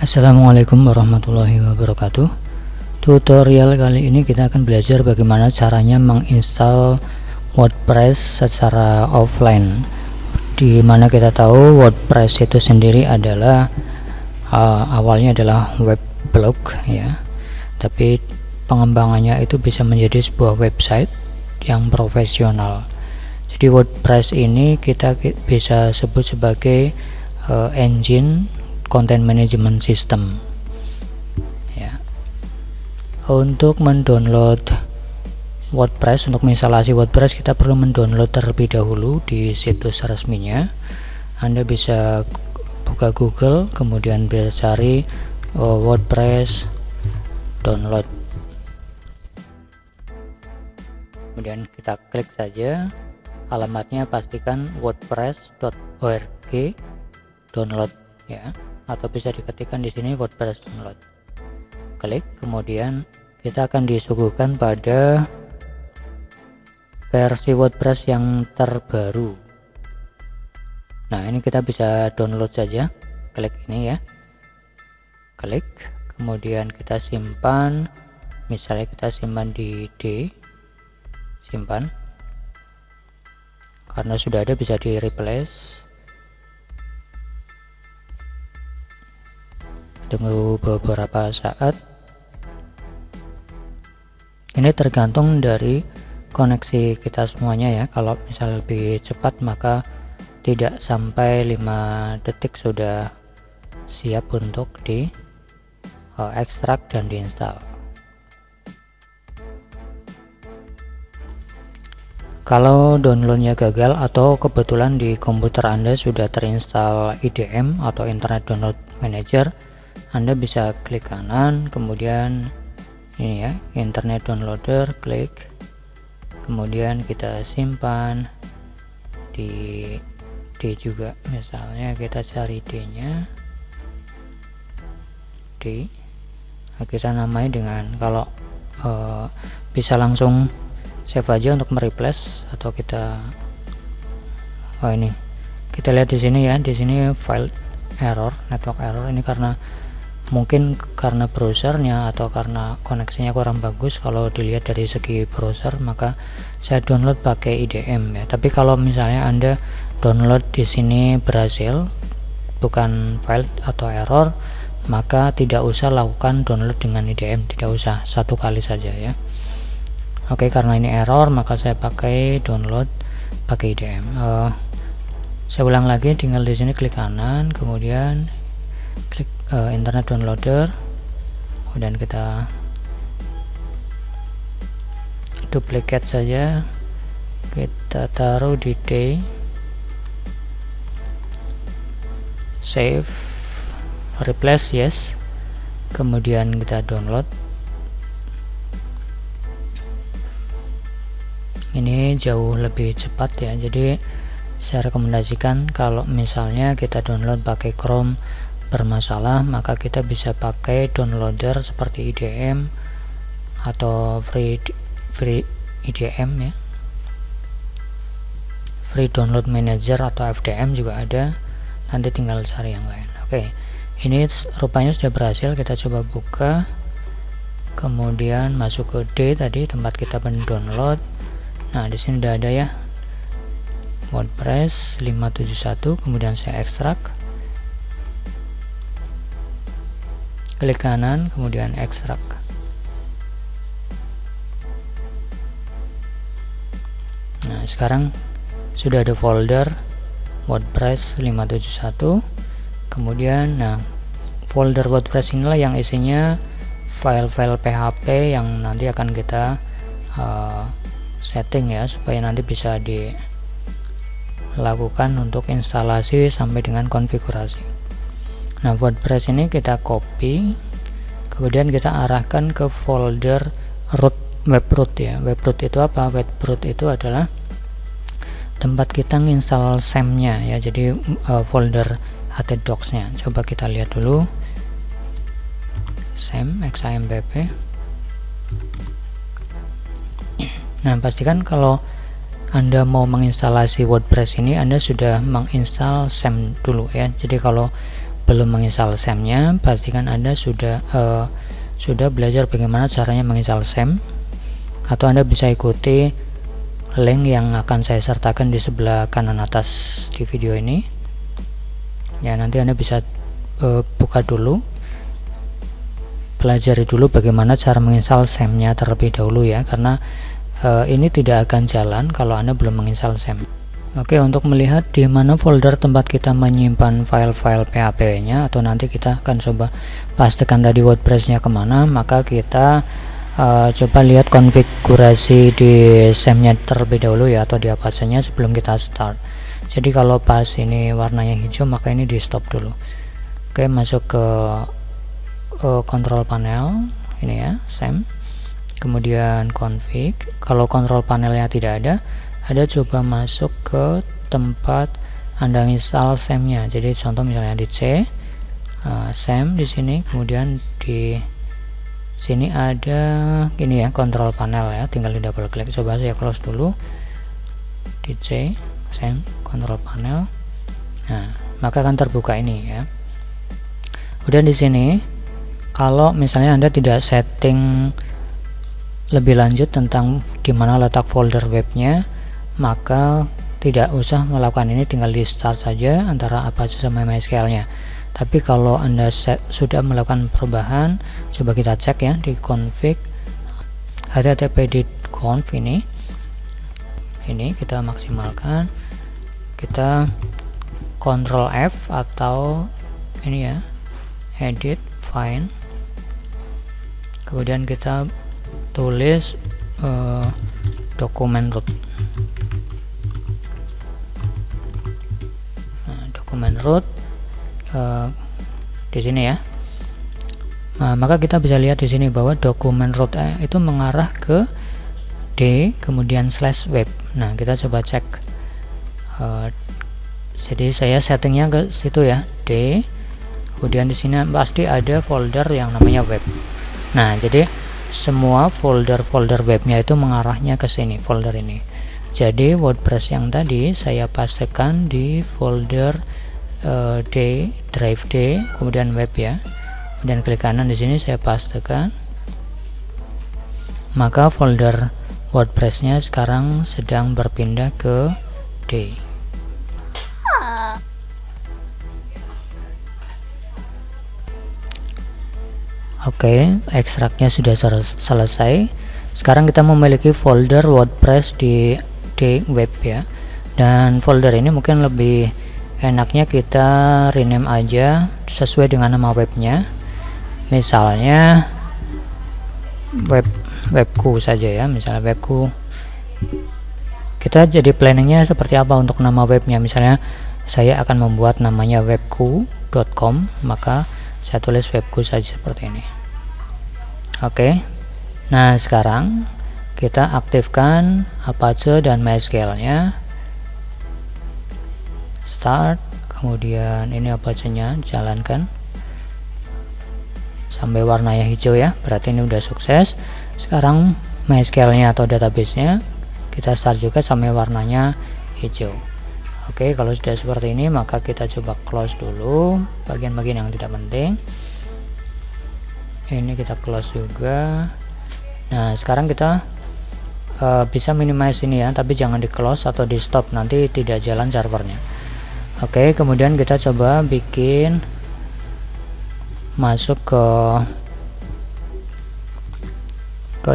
Assalamualaikum warahmatullahi wabarakatuh. Tutorial kali ini kita akan belajar bagaimana caranya menginstal WordPress secara offline, di mana kita tahu WordPress itu sendiri adalah awalnya adalah web blog ya, tapi pengembangannya itu bisa menjadi sebuah website yang profesional. Jadi WordPress ini kita bisa sebut sebagai engine content management system ya. Untuk mendownload WordPress, untuk menginstalasi WordPress kita perlu mendownload terlebih dahulu di situs resminya. Anda bisa buka Google, kemudian bisa cari WordPress download, kemudian kita klik saja alamatnya, pastikan wordpress.org download ya, atau bisa diketikkan di sini WordPress download. Klik, kemudian kita akan disuguhkan pada versi WordPress yang terbaru. Nah, ini kita bisa download saja. Klik ini ya, klik, kemudian kita simpan. Misalnya kita simpan di D, simpan, karena sudah ada bisa di replace. Tunggu beberapa saat. Ini tergantung dari koneksi kita semuanya ya. Kalau misal lebih cepat maka tidak sampai 5 detik sudah siap untuk di ekstrak dan diinstal. Kalau downloadnya gagal atau kebetulan di komputer Anda sudah terinstall IDM atau Internet Download Manager, Anda bisa klik kanan, kemudian ini ya, Internet Downloader, klik, kemudian kita simpan di D juga. Misalnya kita cari D nya, D, nah, kita namai dengan, kalau bisa langsung save aja untuk mereplace, atau kita ini kita lihat di sini ya, di sini file error, network error. Ini mungkin karena browsernya atau karena koneksinya kurang bagus. Kalau dilihat dari segi browser maka saya download pakai IDM ya. Tapi kalau misalnya Anda download di sini berhasil, bukan file atau error, maka tidak usah lakukan download dengan IDM, tidak usah, satu kali saja ya. Oke, karena ini error maka saya pakai download pakai IDM. Saya ulang lagi, tinggal di sini klik kanan, kemudian klik Internet Downloader, kemudian kita duplicate saja, kita taruh di D, save, replace yes, kemudian kita download. Ini jauh lebih cepat ya, jadi saya rekomendasikan kalau misalnya kita download pakai Chrome bermasalah, maka kita bisa pakai downloader seperti IDM atau free IDM ya, free download manager atau FDM juga ada, nanti tinggal cari yang lain. Oke, ini rupanya sudah berhasil. Kita coba buka, kemudian masuk ke D tadi tempat kita mendownload. Nah, di sini udah ada ya, WordPress 571, kemudian saya ekstrak, klik kanan, kemudian ekstrak. Nah, sekarang sudah ada folder WordPress 571. Kemudian folder WordPress inilah yang isinya file-file PHP yang nanti akan kita setting ya, supaya nanti bisa dilakukan untuk instalasi sampai dengan konfigurasi. Nah, WordPress ini kita copy, kemudian kita arahkan ke folder root, web root ya. Web root itu apa? Web root itu adalah tempat kita nginstal SAM-nya ya, jadi folder htdocs-nya. Coba kita lihat dulu, SAM XAMPP. Nah, pastikan kalau Anda mau menginstalasi WordPress ini, Anda sudah menginstal SAM dulu ya. Jadi kalau belum menginstal SAM-nya, pastikan Anda sudah belajar bagaimana caranya menginstal SAM, atau Anda bisa ikuti link yang akan saya sertakan di sebelah kanan atas di video ini ya. Nanti Anda bisa buka dulu, pelajari dulu bagaimana cara menginstal SAM-nya terlebih dahulu ya, karena ini tidak akan jalan kalau Anda belum menginstal SAM. Oke, untuk melihat di mana folder tempat kita menyimpan file-file PHP-nya, atau nanti kita akan coba pastikan tadi WordPress-nya kemana, maka kita coba lihat konfigurasi di SAM-nya terlebih dahulu ya, atau di Apache-nya sebelum kita start. Jadi kalau pas ini warnanya hijau, maka ini di stop dulu. Oke, masuk ke control panel ini ya, SAM, kemudian config. Kalau control panelnya tidak ada, Anda coba masuk ke tempat Anda install SAM-nya. Jadi contoh misalnya di C, SAM di sini, kemudian di sini ada ini ya, control panel ya, tinggal di double klik. Coba saya close dulu di C, SAM, control panel. Nah, maka akan terbuka ini ya. Kemudian di sini, kalau misalnya Anda tidak setting lebih lanjut tentang di mana letak folder webnya, maka tidak usah melakukan ini, tinggal di start saja antara Apache sama MySQL nya. Tapi kalau Anda sudah melakukan perubahan, coba kita cek ya di config http://conf ini kita maksimalkan, kita Ctrl F atau ini ya, edit find, kemudian kita tulis dokumen root. Dokumen root di sini ya. Nah, maka kita bisa lihat di sini bahwa dokumen root itu mengarah ke D kemudian /web. Nah, kita coba cek. Jadi saya settingnya ke situ ya, D. Kemudian di sini pasti ada folder yang namanya web. Nah, jadi semua folder webnya itu mengarahnya ke sini, folder ini. Jadi WordPress yang tadi saya pastikan di folder D, drive D, kemudian web ya. Kemudian klik kanan di sini saya pastikan. Maka folder WordPress-nya sekarang sedang berpindah ke D. Oke, ekstraknya sudah selesai. Sekarang kita memiliki folder WordPress di web ya. Dan folder ini mungkin lebih enaknya kita rename aja sesuai dengan nama webnya. Misalnya webku saja ya, misalnya webku. Kita jadi planningnya seperti apa untuk nama webnya. Misalnya saya akan membuat namanya webku.com, maka saya tulis webku saja seperti ini. Oke, nah sekarang kita aktifkan Apache dan MySQL nya, start, kemudian ini Apache nya jalankan sampai warnanya hijau ya, berarti ini udah sukses. Sekarang MySQL nya atau database nya kita start juga sampai warnanya hijau. Oke, kalau sudah seperti ini maka kita coba close dulu bagian-bagian yang tidak penting. Ini kita close juga. Nah, sekarang kita bisa minimize ini ya, tapi jangan di close atau di stop, nanti tidak jalan servernya. Oke, kemudian kita coba bikin masuk ke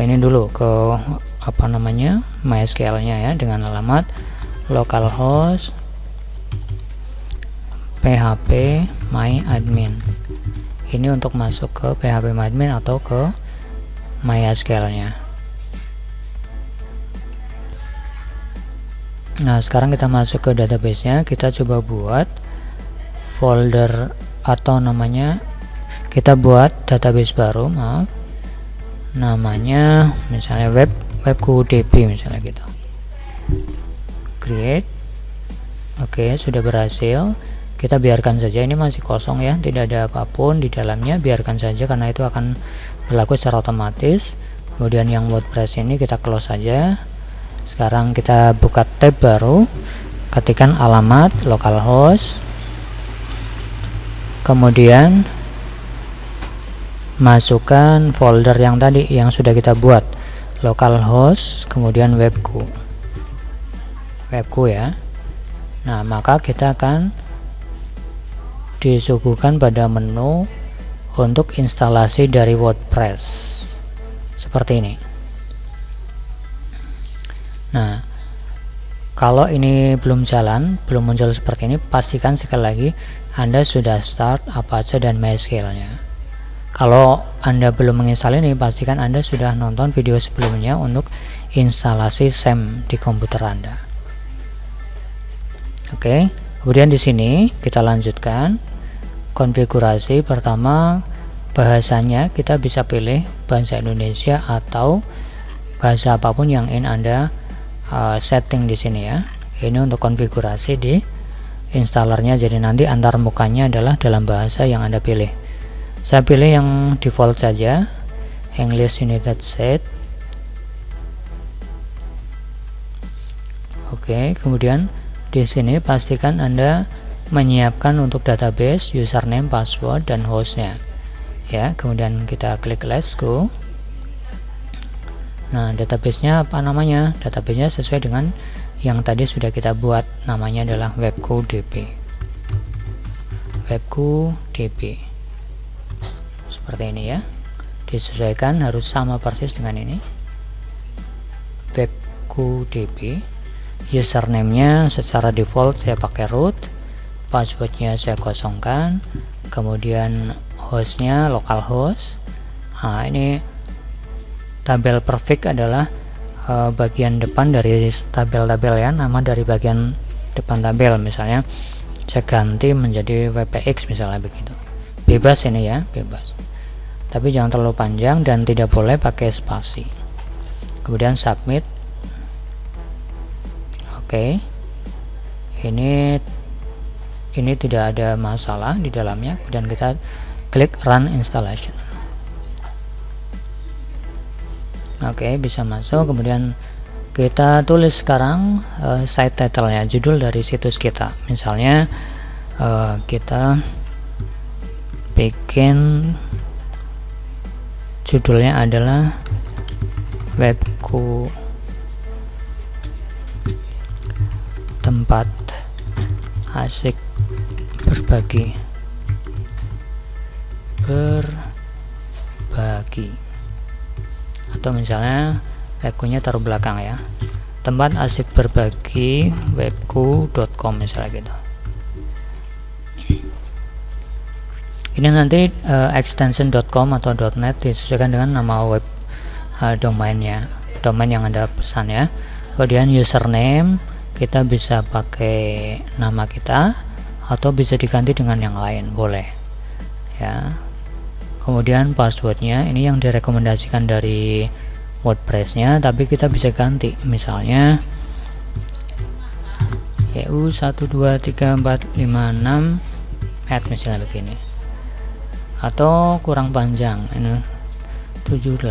ini dulu, ke apa namanya, MySQL nya ya, dengan alamat localhost php myadmin. Ini untuk masuk ke php myadmin atau ke MySQL nya. Nah, sekarang kita masuk ke database nya, kita coba buat folder atau namanya, kita buat database baru, maaf, namanya misalnya webku.db misalnya gitu, create. Oke, sudah berhasil. Kita biarkan saja, ini masih kosong ya, tidak ada apapun di dalamnya, biarkan saja karena itu akan berlaku secara otomatis. Kemudian yang WordPress ini kita close saja. Sekarang kita buka tab baru, ketikkan alamat localhost, kemudian masukkan folder yang tadi yang sudah kita buat, localhost kemudian webku ya. Nah, maka kita akan disuguhkan pada menu untuk instalasi dari WordPress seperti ini. Nah, kalau ini belum jalan, belum muncul seperti ini, pastikan sekali lagi Anda sudah start Apache dan MySQL-nya. Kalau Anda belum menginstal ini, pastikan Anda sudah nonton video sebelumnya untuk instalasi SAM di komputer Anda. Oke, kemudian di sini kita lanjutkan konfigurasi. Pertama, bahasanya kita bisa pilih bahasa Indonesia atau bahasa apapun yang ingin Anda setting di sini ya. Ini untuk konfigurasi di installernya, jadi nanti antar mukanya adalah dalam bahasa yang Anda pilih. Saya pilih yang default saja, English United States. Oke, kemudian di sini pastikan Anda menyiapkan untuk database, username, password, dan hostnya ya. Kemudian kita klik let's go. Nah, databasenya apa namanya? Databasenya sesuai dengan yang tadi sudah kita buat, namanya adalah webku.db. Webku.db seperti ini ya, disesuaikan harus sama persis dengan ini, webku.db. Username-nya secara default saya pakai root, passwordnya saya kosongkan, kemudian hostnya localhost. Nah, ini tabel perfect adalah bagian depan dari tabel-tabel ya, nama dari bagian depan tabel. Misalnya saya ganti menjadi WPX misalnya begitu, bebas ini ya, bebas, tapi jangan terlalu panjang dan tidak boleh pakai spasi. Kemudian submit. Oke, ini tidak ada masalah di dalamnya. Kemudian kita klik run installation. Oke, bisa masuk. Kemudian kita tulis sekarang site title-nya, judul dari situs kita. Misalnya kita bikin judulnya adalah webku tempat asik berbagi, atau misalnya webkunya taruh belakang ya, tempat asik berbagi webku.com misalnya gitu. Ini nanti extension.com atau .net disesuaikan dengan nama web domainnya, domain yang Anda pesan ya. Kemudian username kita bisa pakai nama kita atau bisa diganti dengan yang lain, boleh ya. Kemudian passwordnya ini yang direkomendasikan dari WordPress-nya, tapi kita bisa ganti, misalnya EU12345 misalnya begini, atau kurang panjang ini 78.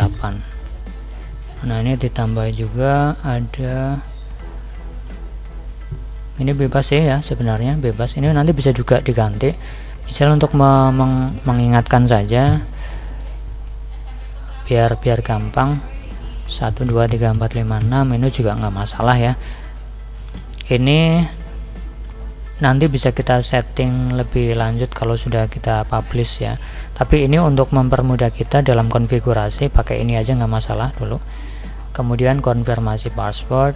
Nah, ini ditambah juga ada, ini bebas ya sebenarnya, bebas. Ini nanti bisa juga diganti, misalnya untuk mengingatkan saja biar gampang, 123456 ini juga nggak masalah ya. Ini nanti bisa kita setting lebih lanjut kalau sudah kita publish ya, tapi ini untuk mempermudah kita dalam konfigurasi, pakai ini aja nggak masalah dulu. Kemudian konfirmasi password,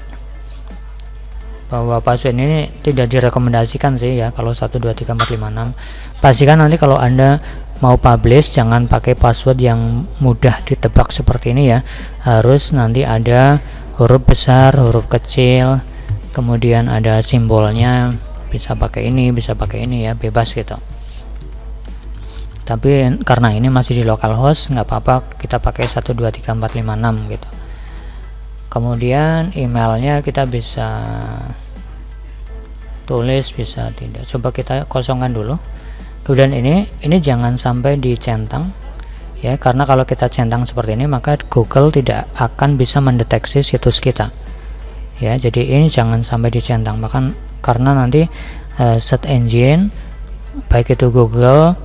bahwa password ini tidak direkomendasikan sih ya kalau 123456. Pastikan nanti kalau Anda mau publish jangan pakai password yang mudah ditebak seperti ini ya, harus nanti ada huruf besar, huruf kecil, kemudian ada simbolnya, bisa pakai ini, bisa pakai ini ya, bebas gitu. Tapi karena ini masih di localhost nggak apa-apa, kita pakai 123456 gitu. Kemudian emailnya kita bisa tulis, bisa tidak, coba kita kosongkan dulu. Kemudian ini jangan sampai dicentang ya, karena kalau kita centang seperti ini maka Google tidak akan bisa mendeteksi situs kita ya. Jadi ini jangan sampai dicentang, bahkan karena nanti search engine baik itu Google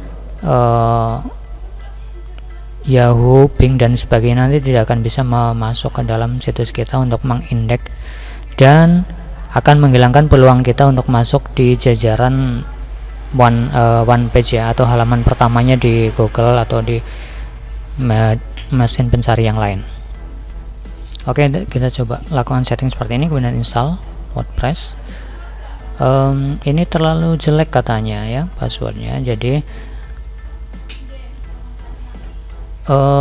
Yahoo, Bing dan sebagainya nanti tidak akan bisa masuk ke dalam situs kita untuk mengindeks dan akan menghilangkan peluang kita untuk masuk di jajaran one page ya, atau halaman pertamanya di Google atau di mesin pencari yang lain. Oke, kita coba lakukan setting seperti ini, kemudian install WordPress. Ini terlalu jelek katanya ya passwordnya, jadi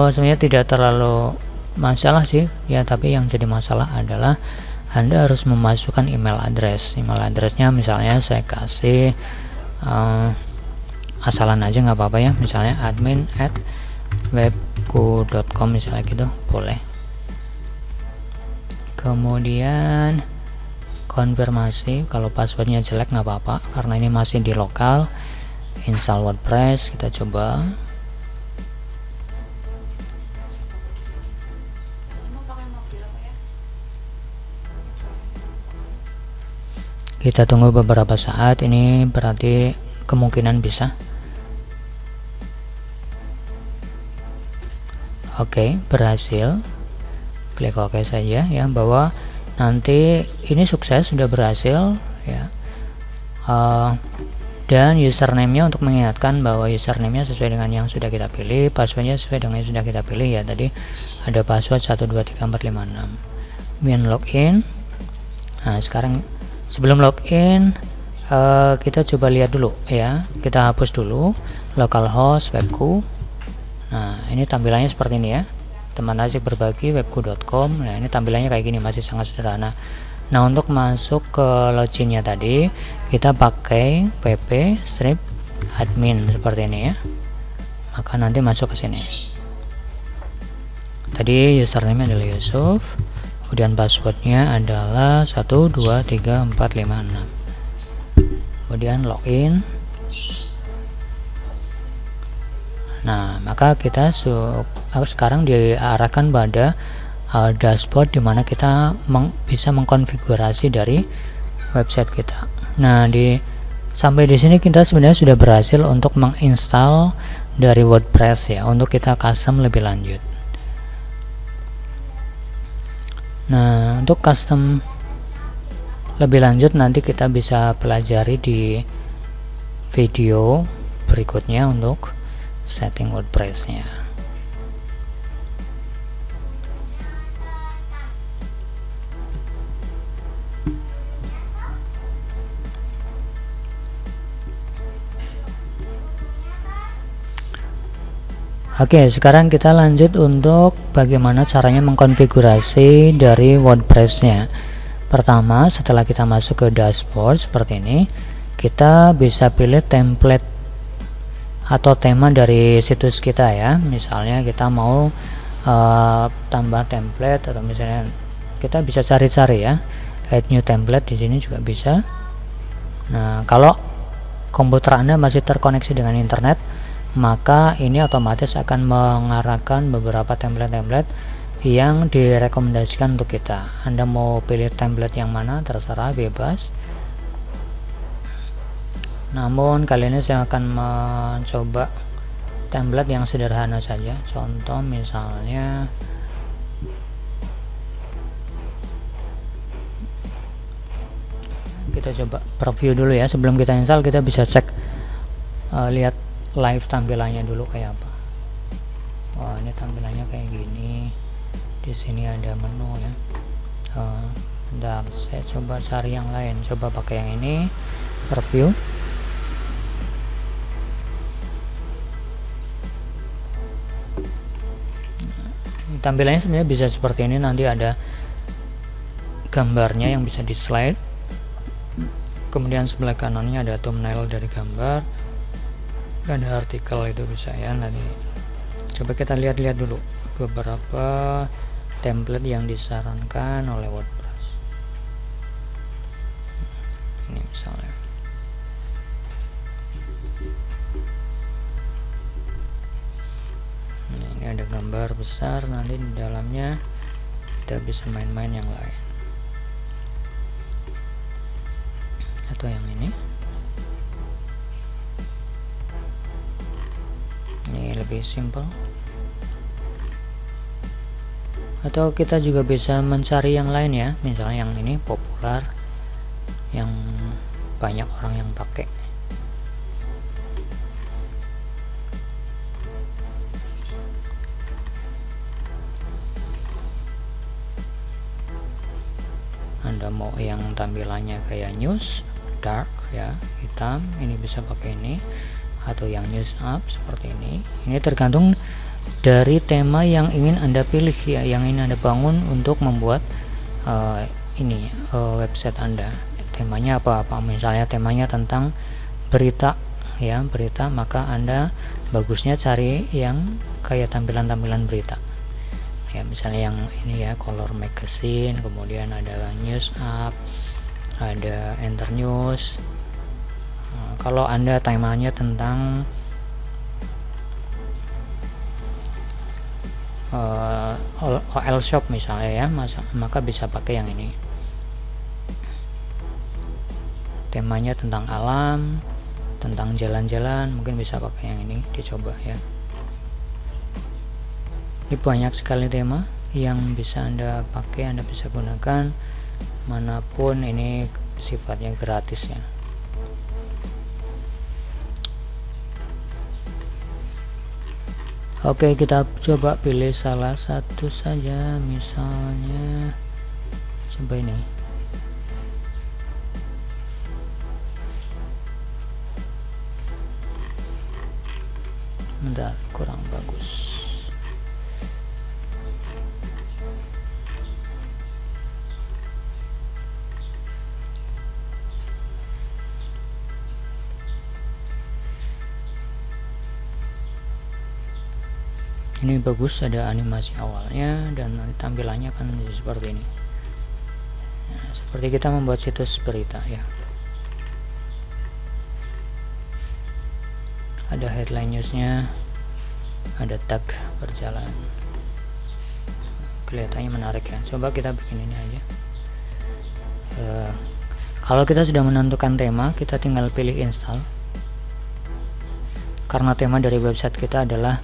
sebenarnya tidak terlalu masalah sih ya, tapi yang jadi masalah adalah Anda harus memasukkan email addressnya. Misalnya saya kasih asalan aja nggak apa-apa ya, misalnya admin@webku.com misalnya gitu, boleh. Kemudian konfirmasi, kalau passwordnya jelek nggak apa-apa karena ini masih di lokal. Install WordPress, kita coba. Kita tunggu beberapa saat, ini berarti kemungkinan bisa. Oke, berhasil. Klik OK saja ya, bahwa nanti ini sukses, sudah berhasil ya. Dan username-nya untuk mengingatkan bahwa username-nya sesuai dengan yang sudah kita pilih, passwordnya sesuai dengan yang sudah kita pilih ya. Tadi ada password 123456. Kemudian login. Nah, sekarang sebelum login kita coba lihat dulu ya, kita hapus dulu localhost webku. Nah, ini tampilannya seperti ini ya, teman asik berbagi webku.com. Nah, ini tampilannya kayak gini, masih sangat sederhana. Nah, untuk masuk ke loginnya tadi kita pakai pp-admin seperti ini ya, maka nanti masuk ke sini. Tadi username adalah Yusuf, kemudian passwordnya adalah 123456, kemudian login. Nah, maka kita sekarang diarahkan pada dashboard dimana kita bisa mengkonfigurasi dari website kita. Nah, sampai di sini kita sebenarnya sudah berhasil untuk menginstal dari WordPress ya, untuk kita custom lebih lanjut. Nah, untuk custom lebih lanjut nanti kita bisa pelajari di video berikutnya untuk setting WordPress-nya. Oke, sekarang kita lanjut untuk bagaimana caranya mengkonfigurasi dari WordPress-nya. Pertama, setelah kita masuk ke dashboard seperti ini, kita bisa pilih template atau tema dari situs kita ya. Misalnya kita mau tambah template, atau misalnya kita bisa cari-cari ya, add new template di sini juga bisa. Nah, kalau komputer Anda masih terkoneksi dengan internet, maka ini otomatis akan mengarahkan beberapa template-template yang direkomendasikan untuk kita. Anda mau pilih template yang mana terserah, bebas. Namun kali ini saya akan mencoba template yang sederhana saja. Contoh misalnya kita coba preview dulu ya. Sebelum kita install kita bisa cek, lihat live tampilannya dulu kayak apa. Oh, ini tampilannya kayak gini. Di sini ada menu ya. Bentar, saya coba cari yang lain. Coba pakai yang ini, preview. Tampilannya sebenarnya bisa seperti ini. Nanti ada gambarnya yang bisa di slide. Kemudian sebelah kanannya ada thumbnail dari gambar. Ada artikel, itu bisa ya. Nanti coba kita lihat-lihat dulu beberapa template yang disarankan oleh WordPress. Ini misalnya ini ada gambar besar, nanti di dalamnya kita bisa main-main yang lain, atau yang ini. Ini lebih simple. Atau kita juga bisa mencari yang lain ya, misalnya yang ini populer, yang banyak orang yang pakai. Anda mau yang tampilannya kayak news, dark ya, hitam, ini bisa pakai ini, atau yang news up seperti ini. Ini tergantung dari tema yang ingin Anda pilih ya, yang ingin Anda bangun untuk membuat website Anda. Temanya apa? Misalnya temanya tentang berita ya, berita, maka Anda bagusnya cari yang kayak tampilan-tampilan berita ya, misalnya yang ini ya, color magazine, kemudian ada news up, ada enter news. Kalau Anda temanya tentang OL shop misalnya ya, maka bisa pakai yang ini. Temanya tentang alam, tentang jalan-jalan, mungkin bisa pakai yang ini, dicoba ya. Ini banyak sekali tema yang bisa Anda pakai, Anda bisa gunakan manapun, ini sifatnya gratis ya. Oke, kita coba pilih salah satu saja, misalnya coba ini. Bentar, kurang bagus. Ini bagus, ada animasi awalnya dan tampilannya akan menjadi seperti ini. Nah, seperti kita membuat situs berita ya. Ada headline newsnya, ada tag berjalan, kelihatannya menarik ya. Coba kita bikin ini aja. Kalau kita sudah menentukan tema, kita tinggal pilih install. Karena tema dari website kita adalah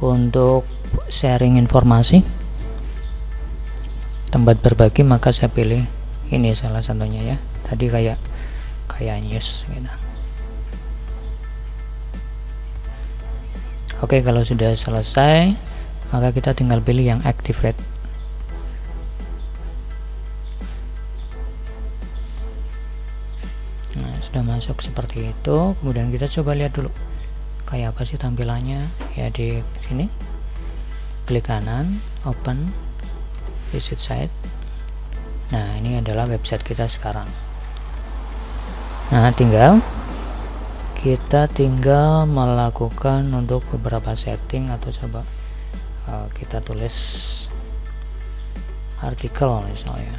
untuk sharing informasi, tempat berbagi, maka saya pilih ini salah satunya ya. Tadi kayak news gitu. Oke, kalau sudah selesai, maka kita tinggal pilih yang activate. Nah, sudah masuk seperti itu. Kemudian kita coba lihat dulu kayak apa sih tampilannya ya. Di sini klik kanan, open, visit site. Nah, ini adalah website kita sekarang. Nah, kita tinggal melakukan untuk beberapa setting, atau coba kita tulis artikel misalnya.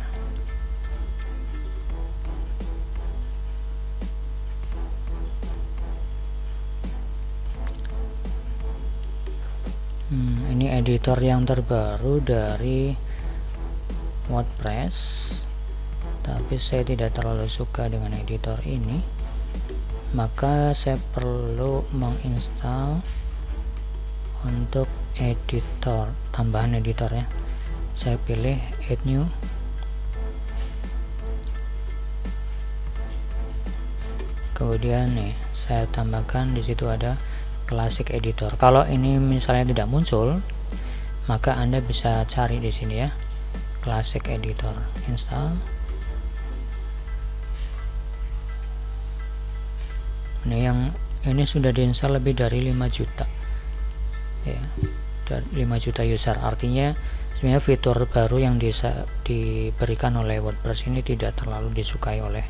Ini editor yang terbaru dari WordPress, tapi saya tidak terlalu suka dengan editor ini, maka saya perlu menginstal untuk editor, tambahan editor ya. Saya pilih add new, kemudian nih saya tambahkan, di situ ada classic editor. Kalau ini misalnya tidak muncul, maka Anda bisa cari di sini ya, classic editor, install. Ini sudah diinstal lebih dari 5 juta ya, 5 juta user. Artinya sebenarnya fitur baru yang diberikan oleh WordPress ini tidak terlalu disukai oleh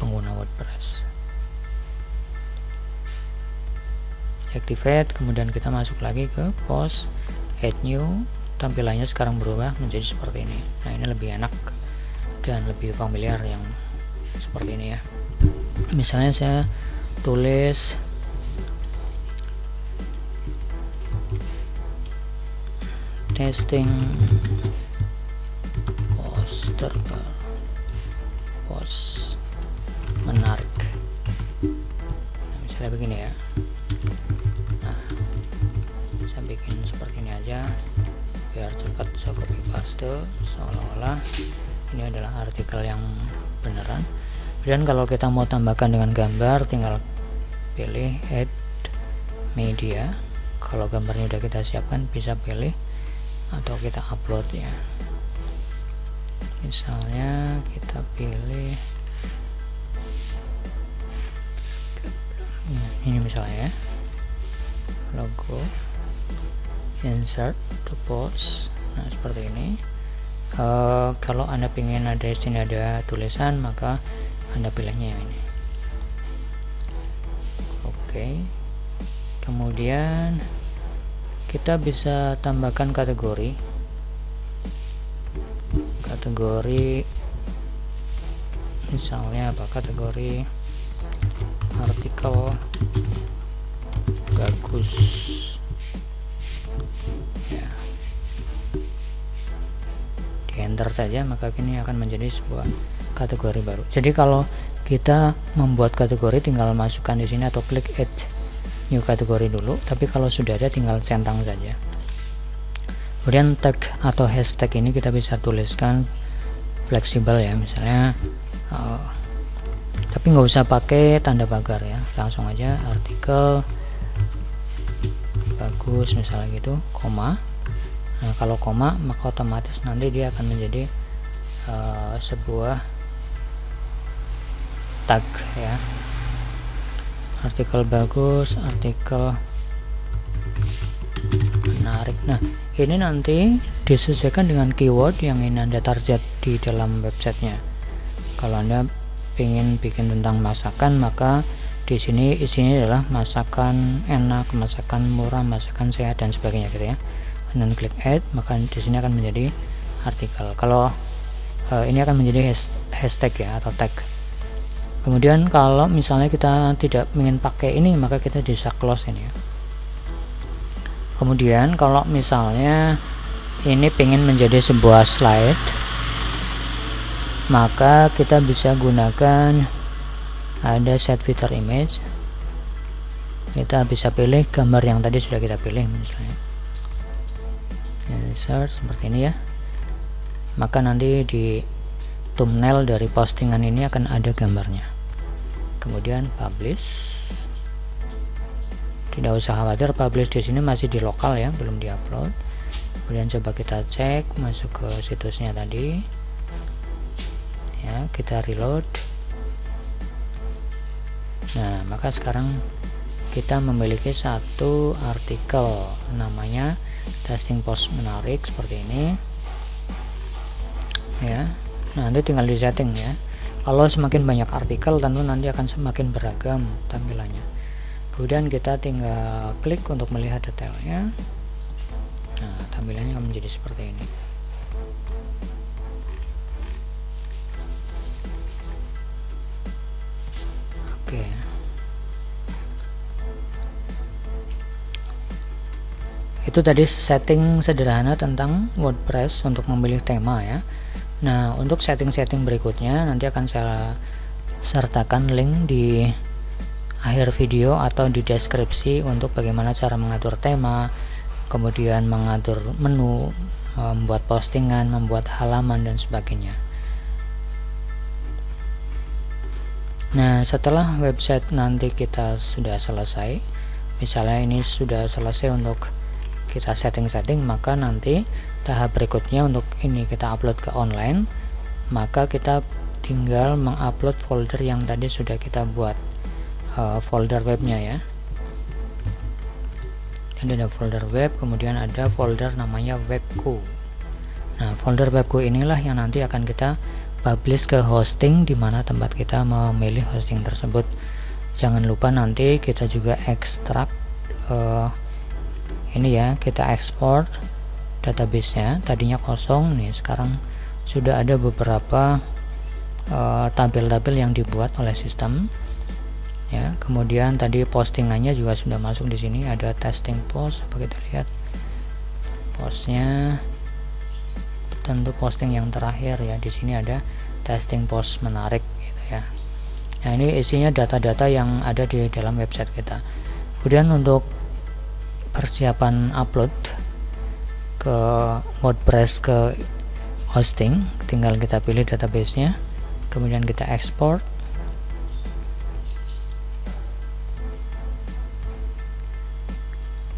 pengguna WordPress. Activate, kemudian kita masuk lagi ke post, add new. Tampilannya sekarang berubah menjadi seperti ini. Nah, ini lebih enak dan lebih familiar yang seperti ini ya. Misalnya saya tulis testing post menarik. Nah, misalnya begini ya. Nah, saja biar cepat. Saya copy paste seolah-olah ini adalah artikel yang beneran. Kemudian kalau kita mau tambahkan dengan gambar, tinggal pilih add media. Kalau gambarnya udah kita siapkan, bisa pilih atau kita upload ya. Misalnya kita pilih ini misalnya ya, logo, insert to post. Nah seperti ini. Kalau Anda ingin ada di sini ada tulisan, maka Anda pilihnya yang ini. Oke. Kemudian kita bisa tambahkan kategori misalnya apa, kategori artikel bagus ya, di enter saja, maka ini akan menjadi sebuah kategori baru. Jadi kalau kita membuat kategori tinggal masukkan di sini atau klik add new kategori dulu, tapi kalau sudah ada tinggal centang saja. Kemudian tag atau hashtag ini kita bisa tuliskan fleksibel ya, misalnya tapi nggak usah pakai tanda pagar ya, langsung aja artikel bagus misalnya gitu, koma. Nah kalau koma maka otomatis nanti dia akan menjadi sebuah tag ya, artikel bagus, artikel menarik. Nah ini nanti disesuaikan dengan keyword yang ingin Anda target di dalam websitenya. Kalau Anda ingin bikin tentang masakan, maka di sini isinya adalah masakan enak, masakan murah, masakan sehat dan sebagainya gitu ya. Dan klik add, maka di sini akan menjadi artikel. Kalau ini akan menjadi hashtag ya atau tag. Kemudian kalau misalnya kita tidak ingin pakai ini, maka kita bisa close ini ya. Kemudian kalau misalnya ini pengen menjadi sebuah slide, maka kita bisa gunakan ada set filter image. Kita bisa pilih gambar yang tadi sudah kita pilih, misalnya insert seperti ini ya, maka nanti di thumbnail dari postingan ini akan ada gambarnya. Kemudian publish. Tidak usah khawatir, publish di sini masih di lokal ya, belum diupload. Kemudian coba kita cek masuk ke situsnya tadi ya, kita reload. Nah maka sekarang kita memiliki satu artikel namanya testing post menarik seperti ini ya. Nah nanti tinggal di setting ya, kalau semakin banyak artikel tentu nanti akan semakin beragam tampilannya. Kemudian kita tinggal klik untuk melihat detailnya. Nah tampilannya akan menjadi seperti ini. Oke. Itu tadi setting sederhana tentang WordPress untuk memilih tema ya. Nah untuk setting-setting berikutnya nanti akan saya sertakan link di akhir video atau di deskripsi untuk bagaimana cara mengatur tema, kemudian mengatur menu, membuat postingan, membuat halaman dan sebagainya. Nah setelah website nanti kita sudah selesai, misalnya ini sudah selesai untuk kita setting-setting, maka nanti tahap berikutnya untuk ini kita upload ke online, maka kita tinggal mengupload folder yang tadi sudah kita buat, folder webnya ya. Jadi ada folder web, kemudian ada folder namanya webku. Nah folder webku inilah yang nanti akan kita publish ke hosting di mana tempat kita memilih hosting tersebut. Jangan lupa nanti kita juga ekstrak ini ya, kita ekspor databasenya. Tadinya kosong nih, sekarang sudah ada beberapa tabel-tabel yang dibuat oleh sistem ya. Kemudian tadi postingannya juga sudah masuk di sini, ada testing post. Coba kita lihat postnya, tentu posting yang terakhir ya. Di sini ada testing post menarik gitu ya. Nah ini isinya data-data yang ada di dalam website kita. Kemudian untuk persiapan upload, ke WordPress ke hosting, tinggal kita pilih databasenya, kemudian kita ekspor.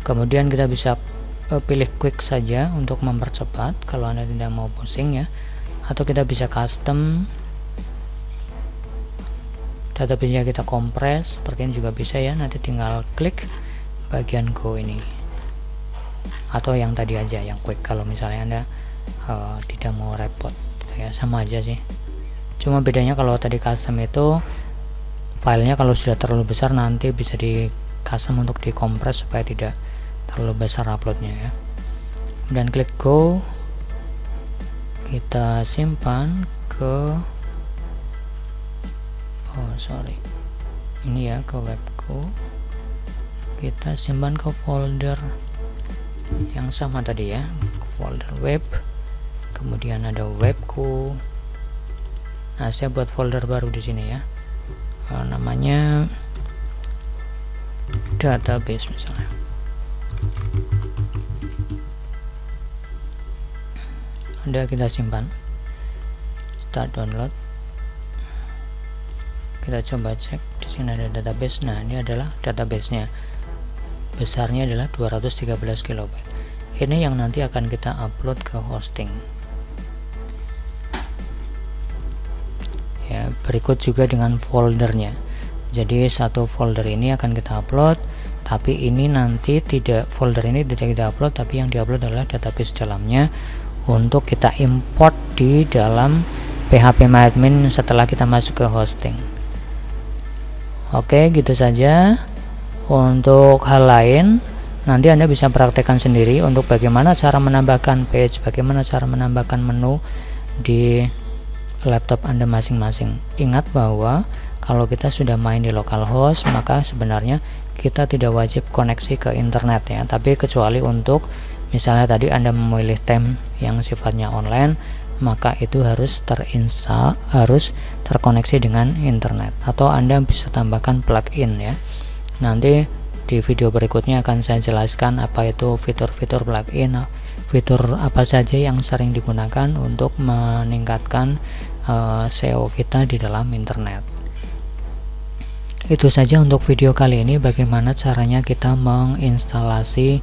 Kemudian kita bisa pilih quick saja untuk mempercepat kalau Anda tidak mau pusing ya, atau kita bisa custom database-nya, kita kompres seperti ini juga bisa ya. Nanti tinggal klik bagian go ini, atau yang tadi aja yang quick kalau misalnya Anda tidak mau repot gitu ya, sama aja sih. Cuma bedanya kalau tadi custom itu filenya kalau sudah terlalu besar nanti bisa di custom untuk dikompres supaya tidak terlalu besar uploadnya ya. Dan klik go, kita simpan ke ini ya, ke webku. Kita simpan ke folder yang sama tadi ya, folder web, kemudian ada webku. Nah, saya buat folder baru di sini ya, namanya database misalnya. Udah, kita simpan, start download. Kita coba cek di sini ada database. Nah, ini adalah databasenya, besarnya adalah 213 KB. Ini yang nanti akan kita upload ke hosting ya. Berikut juga dengan foldernya, jadi satu folder ini akan kita upload, tapi ini nanti tidak, folder ini tidak kita upload, tapi yang diupload adalah database dalamnya untuk kita import di dalam phpMyAdmin setelah kita masuk ke hosting. Oke, gitu saja. Untuk hal lain nanti Anda bisa praktekkan sendiri untuk bagaimana cara menambahkan page, bagaimana cara menambahkan menu di laptop Anda masing-masing. Ingat bahwa kalau kita sudah main di localhost, maka sebenarnya kita tidak wajib koneksi ke internet ya, tapi kecuali untuk misalnya tadi Anda memilih theme yang sifatnya online, maka itu harus terinstall, harus terkoneksi dengan internet, atau Anda bisa tambahkan plugin ya. Nanti di video berikutnya akan saya jelaskan apa itu fitur-fitur plugin, fitur apa saja yang sering digunakan untuk meningkatkan SEO kita di dalam internet. Itu saja untuk video kali ini, bagaimana caranya kita menginstalasi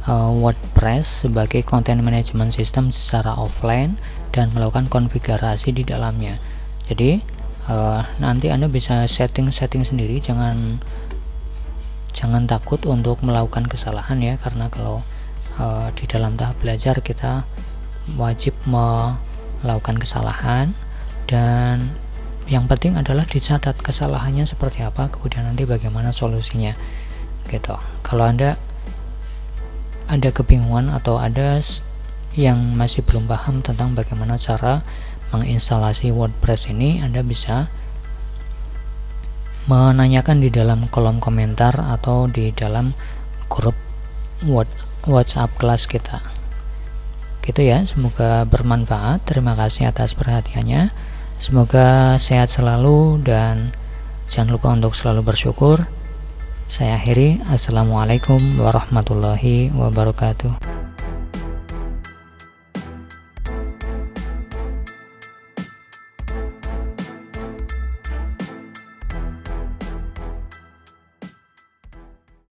WordPress sebagai content management system secara offline dan melakukan konfigurasi di dalamnya. Jadi nanti Anda bisa setting sendiri, jangan takut untuk melakukan kesalahan ya, karena kalau di dalam tahap belajar kita wajib melakukan kesalahan, dan yang penting adalah dicatat kesalahannya seperti apa, kemudian nanti bagaimana solusinya gitu. Kalau Anda ada kebingungan atau ada yang masih belum paham tentang bagaimana cara menginstalasi WordPress ini, Anda bisa menanyakan di dalam kolom komentar atau di dalam grup WhatsApp kelas kita gitu ya. Semoga bermanfaat. Terima kasih atas perhatiannya, semoga sehat selalu dan jangan lupa untuk selalu bersyukur. Saya akhiri, assalamualaikum warahmatullahi wabarakatuh.